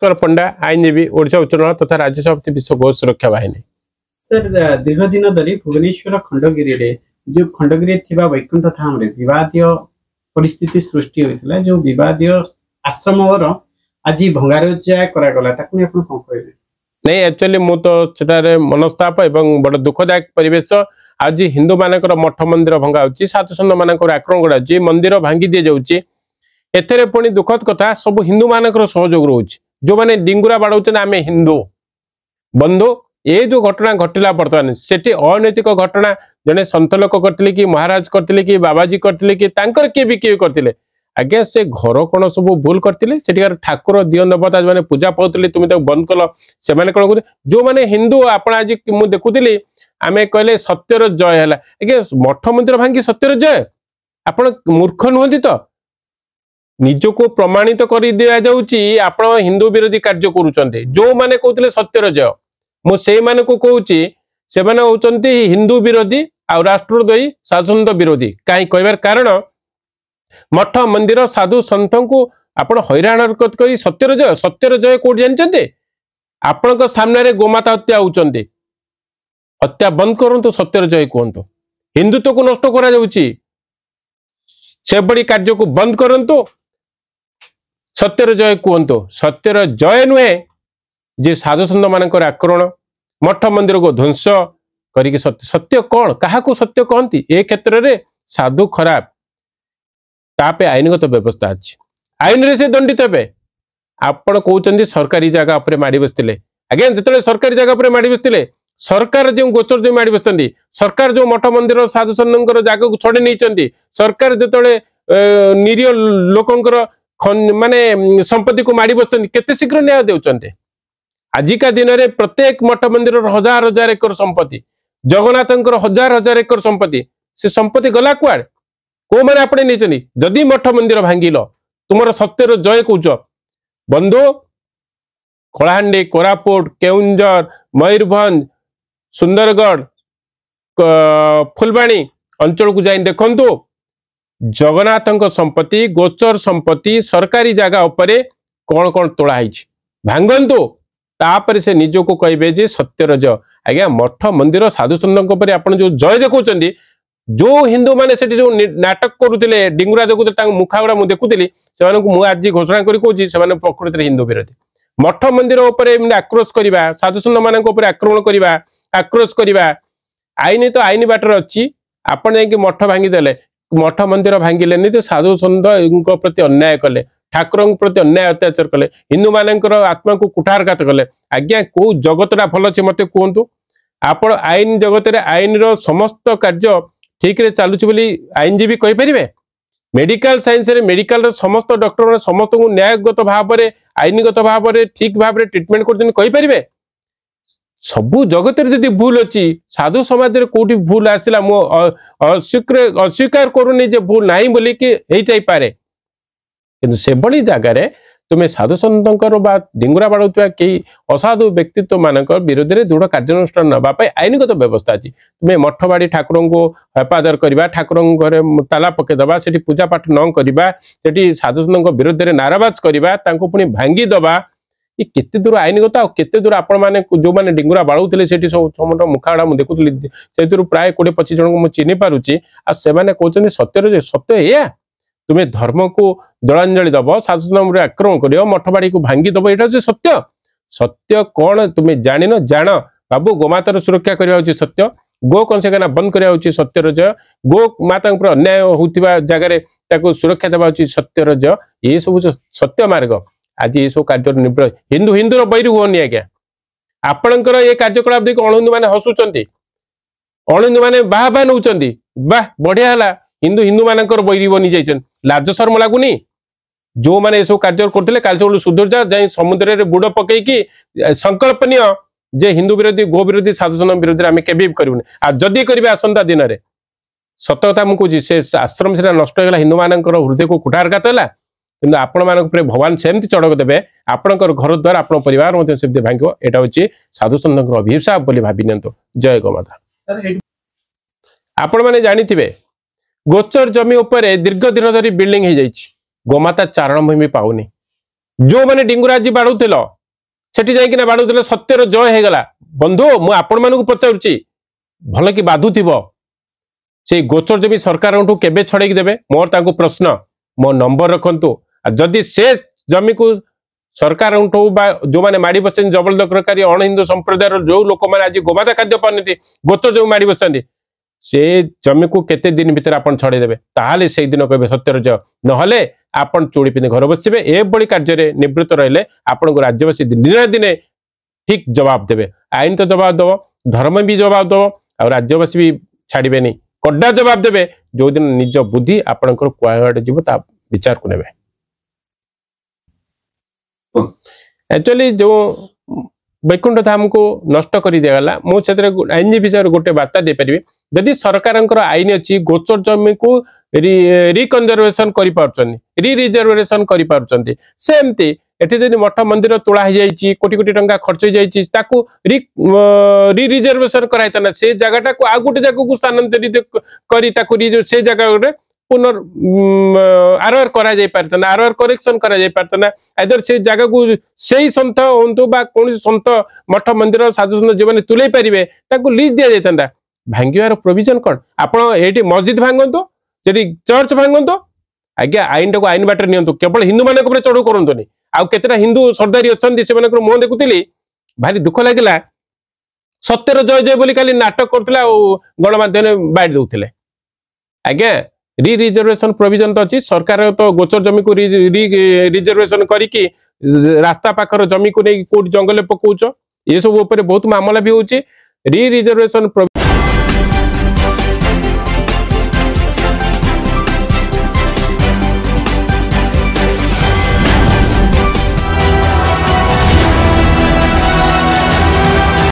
भास्कर पंडा आईनजीवी ओडिशा उच्च न्यायालय तथा राज्य सभापति विश्व गौ सुरक्षा बाहिनी। सर दीर्घ दिन धरी भुवनेश्वर खंडगिरी रे जो खंडगिरी थिबा वैकुंठ धाम रे विवादीय परिस्थिति सृष्टि होइतला जो विवादीय आश्रम आज भंगारुजा करा गला ताकू आपण कोन कहबे? नहीं एक्चुअली मु तो सेटारे मनस्ताप एवं बड़ दुखदायक परिवेश आज हिंदू मानकर मठ मंदिर भंगा होची साधु संत मानकर आक्रमण करा जी मंदिर भांगी दिए जाउची एथरे पुणी दुखद कथा सब हिंदू मानकर सहयोग रोच जो माने डिंगुरा बाड़ौचन आमे हिंदू बंधु ये जो घटना घटिला वर्तमान सेठी अनैतिक घटना जने संत लोक करथिले कि महाराज करथिले कि बाबाजी करथिले कि तांकर के भी के करथिले आगे से घर कोन सब भूल करथिले सेठिकार ठाकुर दियो देवता माने पूजा पाउथिले तुम तो बंद कल से माने कोन जो माने हिंदू आपण आज मु देखुथिली आमे कहले सत्यर जय हैला आगे मठ मंदिर भांगी सत्यर जय आपण मूर्ख नहंती तो निजको प्रमाणित कर दिया जाउची आपण हिंदू विरोधी कार्य करूचंते जो माने कहउथिले सत्यर जय मु से माने को कहउची से माने होचंती हिंदू विरोधी आ राष्ट्रद्रोही साधुसंत विरोधी काई कहबार कारण मठ मंदिर साधु संत को आपण हैरान हरकत करी सत्यर जय कोड जानचंते आपण सामने रे गोमाता हत्या होचंते हत्या बंद करंतु सत्यर जय कहंतु हिंदुत्व को नष्ट करा जाउची से बड़ी कार्य को बंद करंतु सत्यर जय कहंतु सत्यर जय नुहे जे साधु संत मानकर आक्रमण मठ मंदिर को ध्वंस करिके सत्य कौन क्या सत्य कहती ए क्षेत्र में साधु खराब तापे आईनगत व्यवस्था अच्छी आईन रे से दंडित हे आपण कहते सरकारी जगह पर माड़ी बसते आज्ञा जो सरकारी जगह पर माड़ी बसते सरकार जो गोचर जो माड़ी बस सरकार जो मठ मंदिर साधु संत जगह को छड़े नहीं सरकार जो निरीह लोकंकर माने संपत्ति को माड़ी बस केते शीघ्र न्याय देउचंते आजिका दिन में प्रत्येक मठ मंदिर हजार हजार एकर संपत्ति जगन्नाथ हजार हजार एकर संपत्ति से संपत्ति गला कुआड़ को मैंने आपने नहीं जदि मठ मंदिर भांगिल तुम सत्यर जय कौच बंधु कलाहांडी कोरापुट केउंझर मयूरभंज सुंदरगढ़ फुलबाणी अंचल को जाई देखंतु जगन्नाथ संपत्ति गोचर संपत्ति सरकारी जगह उपरे कौन कौन तोड़ा भांगंतु तापर से निज को कहे सत्यर जय आज्ञा मठ मंदिर साधु संत आप जो जय देखुं जो हिंदू माने से जो नाटक करुले डिंगुरा देखुले मुखागुड़ा मुझे देखुली से आज घोषणा करी से प्रकृति में हिंदू विरोधी मठ मंदिर आक्रोश करवा साधु संत मान आक्रमण करवा आक्रोश करवा आईन तो आईन बाटर अच्छी आपण जा मठ भांगीदे मठ मंदिर भांगिले तो साधु संत प्रति अन्याय कले ठाकुर प्रति अन्याय अत्याचार कले हिंदू मानकर आत्मा को कुठारघात कले आज्ञा कौ जगतटा भल अच्छे मत कहतु आपण आईन जगत रे आईन रो समस्त कार्य ठीक रे चलुची बोली आईनजीवी कहि परिबे मेडिकल साइंस रे मेडिकल रो समस्त डॉक्टर ने समस्त को न्यायगत भाव रे आईनगत भाव रे ठीक भाव रे ट्रीटमेंट करजन कहि परिबे सबु जगत रे जदी भूल अछि साधु समाज रे कोठी भूल आसिला मो अस्वीकार करूनी जे भूल नाही बोली कि हेइतै पारे किंतु से बड़ी जगह रे तुम्हें साधु सन्तंकर बा डिंगुरा बाड़ुवा कई असाधु व्यक्तित्व मानक विरोध में दृढ़ कार्यानुष्ठान नापी आईनगत व्यवस्था अच्छी तुम्हें मठ बाड़ी ठाकुर को हेफाजत करवा ठाकुर घरे ताला पकईदबा से पूजा पाठ न करवा से साधु सन्तों विरोध में नाराबाज करवा पुणी भांगी दबा ये केते दूर आईनगत आ केते दूर आपण माने जो माने डिंगुरा बाड़ुले से सब मुखाड़ा मुझे देखुली से प्राय 20-25 जन को मुझे चिन्ह पारुची आ से कहते सत्यर सत्य या तुम्हें धर्म को जलांजलि दब साधु आक्रमण कर मठ बाड़ी को भांगी दब ये सत्य सत्य कौन तुम्हें जान जान बाबू गोमातार सुरक्षा करवा सत्य गो कंसेखाना बंद करवा सत्यर जय गो माता अन्याय होता जगह सुरक्षा देवा सत्यर जय ये सब सत्य मार्ग आज ये सब कार्य निवृत्त हिंदू हिंदूर बैरी हुए आज्ञा आपणकर ये कार्यकलाप देख अणहिंदू मैंने हसुंच अणहिंदू मैंने बाह बाह नौ बाह बढ़िया है हिंदू हिंदू मानकर बैरी बनी जाइछन लाज शर्म लागुनी जो माने ये सब कार्य करते काल सुधुर जा समुद्र में बुड़ पकईकि संकल्पनीय जे हिंदू विरोधी गो विरोधी साधुसन विरोधी आम के करूँ आ जदि करेंगे आसंता दिन में सत कथा मुझे से आश्रम से नष्ट होगा हिंदू मान हृदय को कुठारघात है कि आपण मान भगवान सेमती चढ़क देवे आपणकर घर द्वार आप परिवार सेमती भांग यहाँ हूँ साधु सन्तों अभिशाप बोली भावी नियंतु जय गोमाता आपण मैंने जानी गोचर जमी उपरे दीर्घ दिन धरी बिल्डिंग हो जाइए गोमाता चारण भूमि पाऊनी जो मैंने डिंगुराजी बाड़ूल सेठी जाइकिना बाड़ूल सत्यर जय होगला बंधु मु आपण मानू पचारुची भल कि बाधु से गोचर जमी सरकार केबे छड़ेकी देबे मोर तांको प्रश्न मो नंबर रखंतु जदि से जमी को सरकार जो मैंने माड़ी बस जबरदखलकारी अण हिंदू संप्रदाय जो लोक मैंने आज गोमाता खाद्य पानी गोचर जो माड़ी बस से जमी को केते दिन भितर आपण छड़ेदेवे ताहले से दिन कहे सत्यर जय नहले आपण चूड़ी पिंधि घर बसबे एभली कार्य निवृत्त रहिले आपण को राज्यवासी दिन दिने ठीक जवाब देवे आईन तो जवाब दब धर्म भी जवाब दब आ राज्यवासी भी छाड़बेनी कड्डा जवाब देवे जो दिन निज बुद्धि आपणकर कुआड़े जीव ता विचार को नेबे एक्चुअली जो वैकुंठ धाम को नष्ट कर दिगला मुझे आईनजीवी विषय गोटे वार्ता दे पारि जदि सरकार आईन अच्छी गोचर जमी को रिकनजर्वेशन रिजर्वेशन करमती एटी जब मठ मंदिर तोड़ा कोटी कोटी टंका खर्च हो रिजर्वेशन कराइता से जगह को आ गोटे जगह को स्थानांतरित से जगह पुनर् आरआर करा जाय पारतना आरआर करेक्शन करा जाय पारतना आइदर से जगह को सही संत होंतु बा कोन संत मठ मंदिर साधु संत जो माने तुलै परिबे ताको लीज दिया जायतंदा भांगिवार प्रोविजन कोन आपण एटी मस्जिद भांगंतो जदी चर्च भांगंतो आज्ञा आईन को आईन बाटर नियंतु केवल हिंदू मानक ऊपर चढ़ू करंतुनी आ केतेटा हिंदू सरदारी अछंती से मानक मुंह देखुतिली भारी दुख लागिला सत्यर जय जय बोली खाली नाटक करथिला गणमाध्यम बाइट दउथिले आज्ञा रिजर्वेशन प्रोविजन तो अच्छी सरकार तो गोचर जमी को रिजर्वेशन करी रास्ता पाखर जमी को नहीं कोर्ट जंगल पकाउछ ये सब ऊपर बहुत मामला भी होची रिजर्वेशन